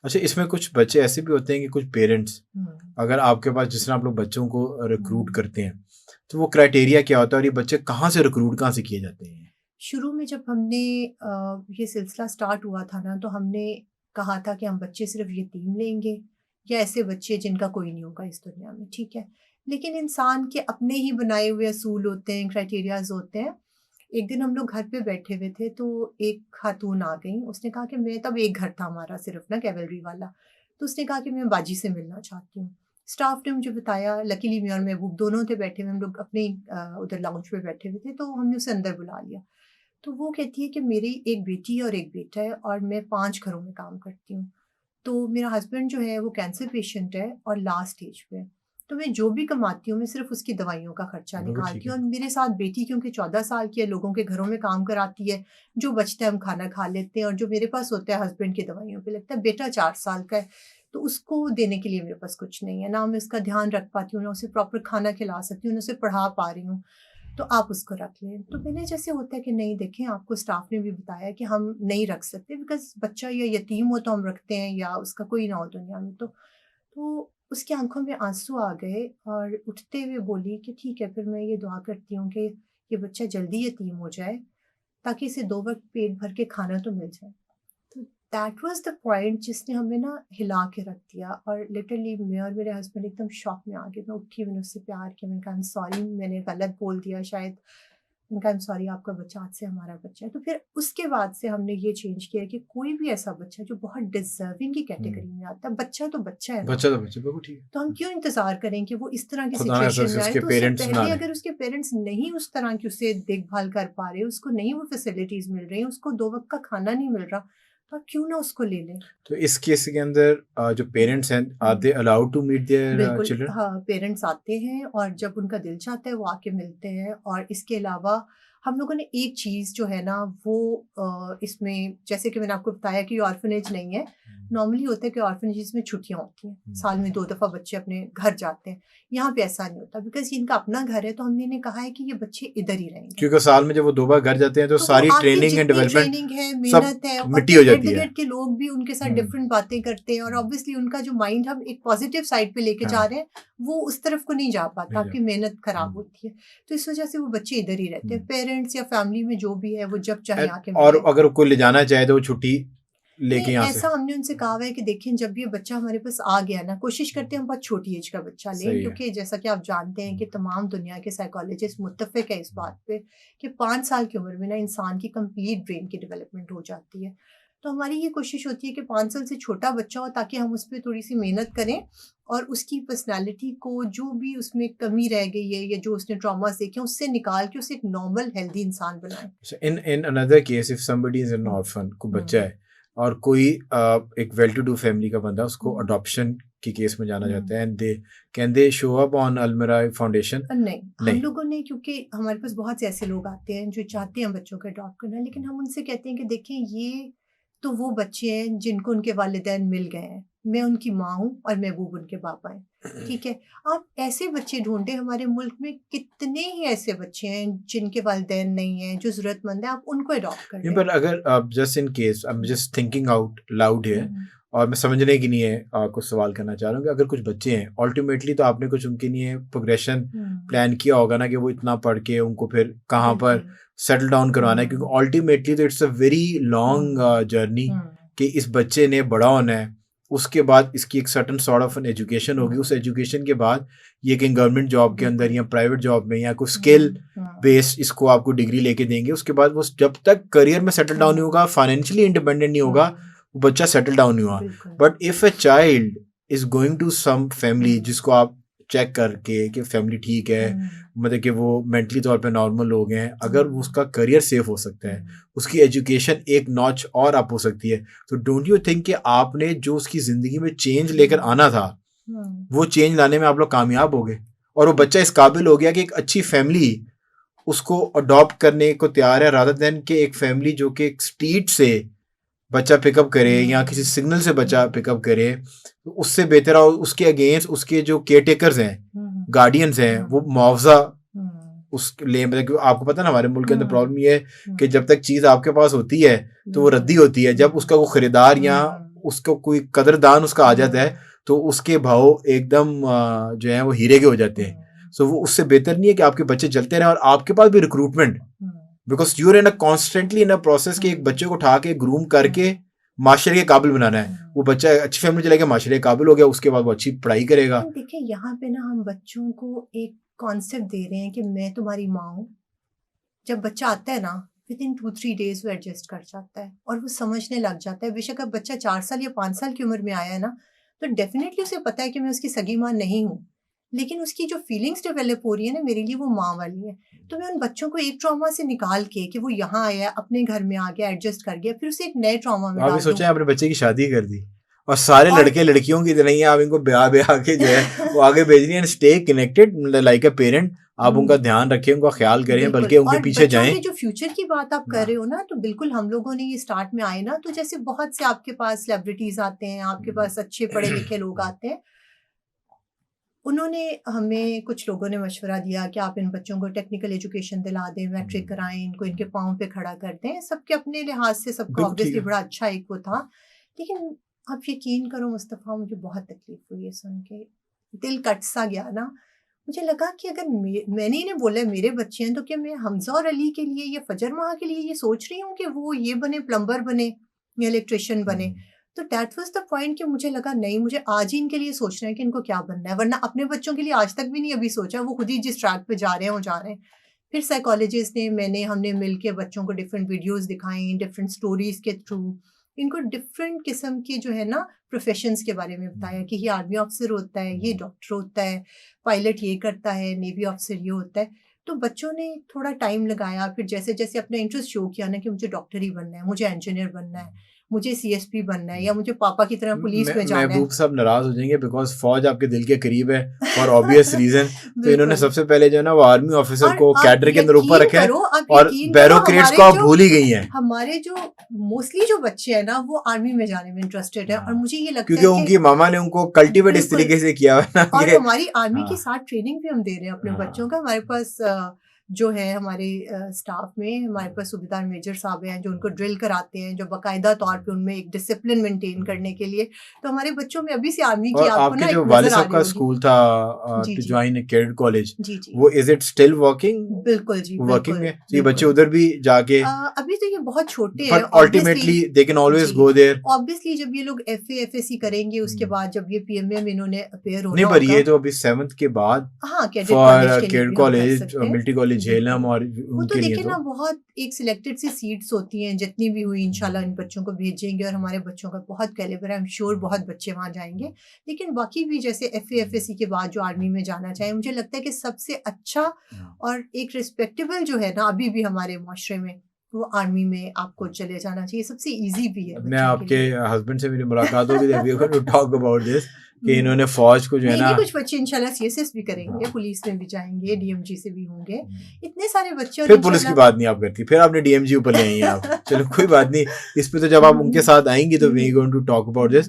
अच्छा, इसमें कुछ बच्चे ऐसे भी होते हैं कि कुछ पेरेंट्स, अगर आपके पास जिस तरह आप लोग बच्चों को रिक्रूट करते हैं, तो वो क्राइटेरिया क्या होता है और ये बच्चे कहाँ से रिक्रूट कहाँ से किए जाते हैं? शुरू में जब हमने ये सिलसिला स्टार्ट हुआ था ना, तो हमने कहा था कि हम बच्चे सिर्फ़ यतीम लेंगे या ऐसे बच्चे जिनका कोई नहीं होगा इस दुनिया में, ठीक है। लेकिन इंसान के अपने ही बनाए हुए असूल होते हैं, क्राइटेरियाज़ होते हैं। एक दिन हम लोग घर पे बैठे हुए थे, तो एक खातून आ गईं, उसने कहा कि मैं तब एक घर था हमारा सिर्फ़ ना कैवेलरी वाला, तो उसने कहा कि मैं बाजी से मिलना चाहती हूँ। स्टाफ़ ने मुझे बताया, लकीली मैं और महबूब दोनों थे बैठे हुए, हम लोग अपने ही उधर लाउंज पे बैठे हुए थे, तो हमने उसे अंदर बुला लिया। तो वो कहती है कि मेरी एक बेटी और एक बेटा है और मैं 5 घरों में काम करती हूँ। तो मेरा हस्बैंड जो है वो कैंसर पेशेंट है और लास्ट स्टेज पे है। तो मैं जो भी कमाती हूँ मैं सिर्फ़ उसकी दवाइयों का खर्चा बिल्कुल ठीक निकालती हूँ है। और मेरे साथ बेटी क्योंकि 14 साल की है, लोगों के घरों में काम कराती है, जो बचता है हम खाना खा लेते हैं और जो मेरे पास होता है हस्बैंड की दवाइयों पे लगता है। बेटा 4 साल का है, तो उसको देने के लिए मेरे पास कुछ नहीं है। ना मैं उसका ध्यान रख पाती हूँ, ना उसे प्रॉपर खाना खिला सकती हूँ, ना उसे पढ़ा पा रही हूँ। तो आप उसको रख लें। तो मैंने जैसे होता है कि नहीं देखें आपको स्टाफ ने भी बताया कि हम नहीं रख सकते बिकॉज़ बच्चा या यतीम हो तो हम रखते हैं या उसका कोई ना हो दुनिया में तो उसकी आँखों में आँसू आ गए और उठते हुए बोली कि ठीक है फिर मैं ये दुआ करती हूँ कि ये बच्चा जल्दी यतीम हो जाए ताकि इसे 2 वक़्त पेट भर के खाना तो मिल जाए। तो दैट वाज़ द पॉइंट जिसने हमें ना हिला के रख दिया और लिटरली मैं और मेरे हस्बैंड एकदम शॉक में आ गए। मैं उठी, मैंने उससे प्यार किया, मैंने कहा आई एम सॉरी मैंने गलत बोल दिया शायद। मैंने कहा आई एम सॉरी आपका बच्चा आज से हमारा बच्चा है। तो फिर उसके बाद से हमने ये चेंज किया कि कोई भी ऐसा बच्चा जो बहुत डिज़र्विंग की हुँ। कैटेगरी में आता है, बच्चा तो बच्चा है ना। बच्चा तो बच्चा, बिल्कुल ठीक तो हम है। क्यों इंतज़ार करें कि वो इस तरह की खुदा ना सिचुएशन करे में आए, उसके तो उससे पेरेंट्स ना पहले लें। अगर उसके पेरेंट्स नहीं उस तरह की उसे देखभाल कर पा रहे, उसको नहीं वो फैसिलिटीज़ मिल रही हैं, उसको 2 वक़्त का खाना नहीं मिल रहा, तो आप क्यों ना उसको ले लें? तो इस केस के अंदर जो पेरेंट्स हैं, आर हुँ। They allowed to meet their बिल्कुल, चिल्ड्रन? हाँ, पेरेंट्स आते हैं और जब उनका दिल चाहता है वो आके मिलते हैं और इसके अलावा हम लोगों ने एक चीज़ जो है ना वो इसमें जैसे कि मैंने आपको बताया कि ये ऑर्फनेज नहीं है। नॉर्मली होता है कि ऑर्फनेजेस में छुट्टियाँ होती हैं, साल में 2 दफ़ा बच्चे अपने घर जाते हैं। यहाँ पे ऐसा नहीं होता बिकॉज़ ये इनका अपना घर है तो हमने इन्हें कहा है कि ये बच्चे इधर ही रहेंगे। क्योंकि साल में जब वो 2 बार घर जाते हैं तो तो वो सारी आके ट्रेनिंग एंड जितनी डेवलपमेंट ट्रेनिंग है, सब मेहनत है और मिट्टी फिर हो जाती है। इर्द-गिर्द के लोग भी उनके साथ हुँ। डिफरेंट बातें करते हैं और ऑब्वियसली उनका जो माइंड हम एक पॉजिटिव साइड पे लेके जा हाँ, रहे हैं, वो उस तरफ को नहीं जा पाता, नहीं जा आपकी मेहनत खराब हुँ, होती है। तो इस वजह से वो बच्चे इधर ही रहते हैं, हुँ। पेरेंट्स या फैमिली में जो भी है वो जब चाहे आके और मिले। अगर कोई ले जाना चाहे तो वो छुट्टी नहीं, लेके यहाँ से। ऐसा हमने उनसे कहा हुआ है कि देखिए जब ये बच्चा हमारे पास आ गया ना, कोशिश करते हैं हम बहुत छोटी एज का बच्चा लें सही है। क्योंकि जैसा कि आप जानते हैं कि तमाम दुनिया के साइकोलॉजिस्ट मुत्तफ़िक है इस बात पे कि 5 साल की उम्र में ना इंसान की कंप्लीट ब्रेन की डेवलपमेंट हो जाती है। तो हमारी ये कोशिश होती है कि 5 साल से छोटा बच्चा हो ताकि हम उस पे थोड़ी-सी मेहनत करें और उसकी पर्सनैलिटी को जो भी उसमें कमी रह गई है या जो उसने ट्रॉमास देखे हैं, उससे निकाल के उसे एक नॉर्मल हेल्दी इंसान बनाएँ। अच्छा, in in another case if somebody is an uh, orphan, कोई बच्चा हुँ, है और कोई एक वेल टू डू फैमिली का बंदा उसको हुँ, अडॉप्शन के केस में जाना चाहता हुँ। है and they can they show up on almirah foundation? नहीं, हम नहीं। लोगों ने क्योंकि हमारे पास बहुत से ऐसे लोग आते हैं जो चाहते हैं बच्चों को अडॉप्ट करना, लेकिन हम उनसे कहते हैं कि देखिए ये तो वो बच्चे हैं जिनको उनके वालिदैन मिल गए हैं। मैं उनकी माँ हूँ और महबूब उनके पापा हैं, ठीक है? आप ऐसे बच्चे ढूँढें हमारे मुल्क में कितने ही ऐसे बच्चे हैं जिनके वालिदैन नहीं हैं, जो ज़रूरतमंद हैं, आप उनको अडॉप्ट कर नहीं, लें। पर अगर just in case I am uh, just thinking out loud here uh, और मैं समझने की लिए कुछ सवाल करना चाह रहा हूँ कि अगर कुछ बच्चे हैं अल्टीमेटली तो आपने कुछ उनके लिए प्रोग्रेशन हुँ, प्लान किया होगा ना कि वो इतना पढ़ के उनको फिर कहाँ पर बिल्कुल। सेटल डाउन करवाना है, हुँ, क्योंकि अल्टीमेटली तो it's a very long uh, journey uh, कि इस बच्चे ने बड़ा होना है, उसके बाद इसकी एक certain sort of an education होगी, उस हुँ, एजुकेशन के बाद ये कहीं गवर्नमेंट जॉब के अंदर बिल्कुल। या प्राइवेट जॉब में या कोई स्किल हुँ, हुँ, बेस इसको आपको डिग्री लेके देंगे, उसके बाद वो जब तक करियर में सेटल डाउन नहीं हुँ, होगा, फाइनेंशियली इंडिपेंडेंट नहीं होगा, हुँ, वो बच्चा सेटल डाउन नहीं हुआ। बिल्कुल। But if a child is going to some family uh, जिसको आप चेक करके कि फैमिली ठीक है, हुँ, मतलब कि वो मेंटली तौर पे नॉर्मल लोग हैं, अगर हुँ, उसका करियर सेफ हो सकता है, हुँ, उसकी एजुकेशन एक नॉच और अप हो सकती है, तो डोंट यू थिंक कि आपने जो उसकी ज़िंदगी में चेंज लेकर हुँ, आना था, हुँ, वो चेंज लाने में आप लोग कामयाब हो गए और वो बच्चा इस काबिल हो गया कि एक अच्छी फैमिली उसको अडॉप्ट करने को तैयार है, रादर देन कि एक फैमिली जो कि एक स्ट्रीट से बच्चा पिकअप करे या किसी हुँ, सिग्नल से बच्चा हुँ, पिकअप करे, तो उससे बेहतर और उसके अगेंस्ट उसके जो केयर टेकर्स हैं, हुँ, गार्डियंस हैं, हुँ, वो मुआवजा हुँ, उस लिए, मतलब कि आपको पता है ना हमारे मुल्क के अंदर हुँ, प्रॉब्लम ये है कि हुँ, जब तक चीज़ आपके पास होती है तो वो बिल्कुल। रद्दी होती है, जब हुँ, उसका वो खरीदार या हुँ, उसको कोई कदरदान उसका आ जाता है तो उसके भाव एकदम जो है वो हीरे के हो जाते हैं। सो वो उससे बेहतर नहीं है कि आपके बच्चे चलते रहें और आपके पास भी recruitment, because you are in a constantly in a process कि एक बच्चे को उठा के ग्रूम करके माशरे के काबिल बनाना है। वो बच्चा अच्छी फैमिली चला गया, माशरे के काबिल हो गया, उसके बाद वो अच्छी पढ़ाई करेगा। देखिए यहाँ पे ना हम बच्चों को एक कॉन्सेप्ट दे रहे हैं कि मैं तुम्हारी माँ हूँ। जब बच्चा आता है ना विद इन 2-3 डेज वो एडजस्ट कर जाता है और वो समझने लग जाता है। बेशक अब बच्चा 4 साल या 5 साल की उम्र में आया है ना, तो डेफिनेटली उसे पता है कि मैं उसकी सगी माँ नहीं हूँ, लेकिन उसकी जो फीलिंग्स डेवलप हो रही है ना मेरे लिए वो माँ वाली है। तो मैं उन बच्चों को एक ट्रॉमा से निकाल के कि वो यहाँ आया अपने घर में आ गया एडजस्ट कर गया, फिर उसे एक नए ट्रॉमा में आप डाल भी सोचें दूं। अपने बच्चे की शादी कर दी और सारे और लड़के लड़कियों की तरह ही आप इनको ब्याह के जो है वो आगे भेज रही है। Stay connected like a parent, आप उनका ध्यान रखें, उनका ख्याल करें, बिल्कुल। बल्कि उनके और पीछे बच्चों जाएं। के जो फ्यूचर की बात आप कर रहे हो ना, तो बिल्कुल हम लोगों ने ये स्टार्ट में आए ना, तो जैसे बहुत से आपके पास सेलिब्रिटीज आते हैं, आपके पास अच्छे पढ़े लिखे लोग आते हैं। उन्होंने हमें कुछ लोगों ने मशवरा दिया कि आप इन बच्चों को टेक्निकल एजुकेशन दिला दें, मैट्रिक कराएं, इनको इनके पाँव पे खड़ा कर दें। सबके अपने लिहाज से सबका बिल्कुल ठीक ऑब्वियसली है। बड़ा अच्छा एक वो था, लेकिन आप यकीन करो मुस्तफ़ा, मुझे बहुत तकलीफ हुई है सुन के, दिल कट सा गया ना। मुझे लगा कि अगर मैंने इन्हें बोला है मेरे बच्चे हैं, तो क्या मैं हमजा और अली के लिए या फजर माह के लिए ये सोच रही हूँ कि वो ये बने, प्लम्बर बने या इलेक्ट्रिशियन बने। तो दैट वाज द पॉइंट कि मुझे लगा नहीं, मुझे आज ही इनके लिए सोचना है कि इनको क्या बनना है, वरना अपने बच्चों के लिए आज तक भी नहीं अभी सोचा। वो खुद ही जिस ट्रैक पे जा रहे हैं वो जा रहे हैं। फिर साइकोलॉजिस्ट ने हमने मिलके बच्चों को डिफरेंट वीडियोस दिखाई, डिफरेंट स्टोरीज के थ्रू इनको डिफरेंट किस्म के जो है ना प्रोफेशंस के बारे में बताया कि ये आर्मी ऑफिसर होता है, ये डॉक्टर होता है, पायलट ये करता है, नेवी ऑफिसर ये होता है। तो बच्चों ने थोड़ा टाइम लगाया, फिर जैसे जैसे अपना इंटरेस्ट शो किया ना कि मुझे डॉक्टर ही बनना है, मुझे इंजीनियर बनना है, मुझे सीएसपी बनना है, या मुझे पापा की तरह पुलिस में जाना है। महबूब साहब नाराज हो जाएंगे बिकॉज फौज आपके दिल के करीब है फॉर ऑब्वियस रीजन। तो इन्होंने सबसे पहले जो है ना वो आर्मी ऑफिसर और को आप कैडर के अंदर ऊपर यकीन रखा है करो, आप और यकीन करो, बैरोक्रेट्स को आप भूल ही गई हैं। हमारे जो मोस्टली जो बच्चे हैं ना वो आर्मी में जाने में इंटरेस्टेड है। और मुझे ये लगता क्योंकि है उनकी मामा ने उनको कल्टीवेट इस बिल्कुल। तरीके से किया है ना और कि हमारी आर्मी हाँ। की साथ ट्रेनिंग भी हम दे रहे हैं अपने हाँ। बच्चों का। हमारे पास जो है हमारे स्टाफ में हमारे पास सूबेदार मेजर साहब हैं जो उनको ड्रिल कराते हैं, जो बाकायदा तौर पे उनमें एक डिसिप्लिन मेंटेन करने के लिए। तो हमारे बच्चों में अभी से आर्मी की और आपको ना आपके एक जो वालिद नजर आ साहब रही का होगी। स्कूल था जी टू जी ज्वाइन कैडेट कॉलेज, जी जी वो इज इट स्टिल वर्किंग? बिल्कुल जी वर्किंग बिल्कुल है? तो ये बच्चे बिल्कुल। उधर भी जाके अभी तो ये बहुत छोटे हैं, but ultimately they can always जी गो देयर। ऑब्वियसली जब ये लोग एफए एफएससी करेंगे उसके बाद जब ये पीएमएम इन्होंने अपेयर नहीं, होना पर होगा। ये तो अभी 7th के बाद हाँ कैडेट फॉर कॉलेज के लिए कैडेट भी हम कर कॉलेज, सकते हैं। मिलिट्री कॉलेज झेलम बिल्कुल। और वो तो उनके लिए देखिए ना तो बहुत एक सिलेक्टेड सी सीट्स होती हैं, जितनी भी हुई इंशाल्लाह इन बच्चों को भेजेंगे और हमारे बच्चों का बहुत कैलिबर है, आई एम श्योर बहुत बच्चे वहाँ जाएंगे। लेकिन बाकी भी जैसे एफए एफएससी के बाद जो आर्मी में जाना चाहे, मुझे लगता है कि सबसे अच्छा और एक रिस्पेक्टेबल जो है ना अभी भी हमारे माशरे में, वो आर्मी में आपको चले जाना चाहिए, सबसे इजी भी है मैं बच्चों के आपके लिए। हस्बैंड से मेरी मुलाकात होगी तो we are going to talk about this कि इन्होंने फौज को जो है नहीं ना नहीं, कुछ बच्चे इंशाल्लाह सीएसएस भी करेंगे, पुलिस में भी जाएंगे, डीएमजी से भी होंगे, इतने सारे बच्चे। और फिर पुलिस की बात नहीं आप करती, फिर आपने डीएमजी ऊपर ले आई हैं आप। चलो कोई बात नहीं, इस पे तो जब आप उनके साथ आएंगी तो we going to talk about this.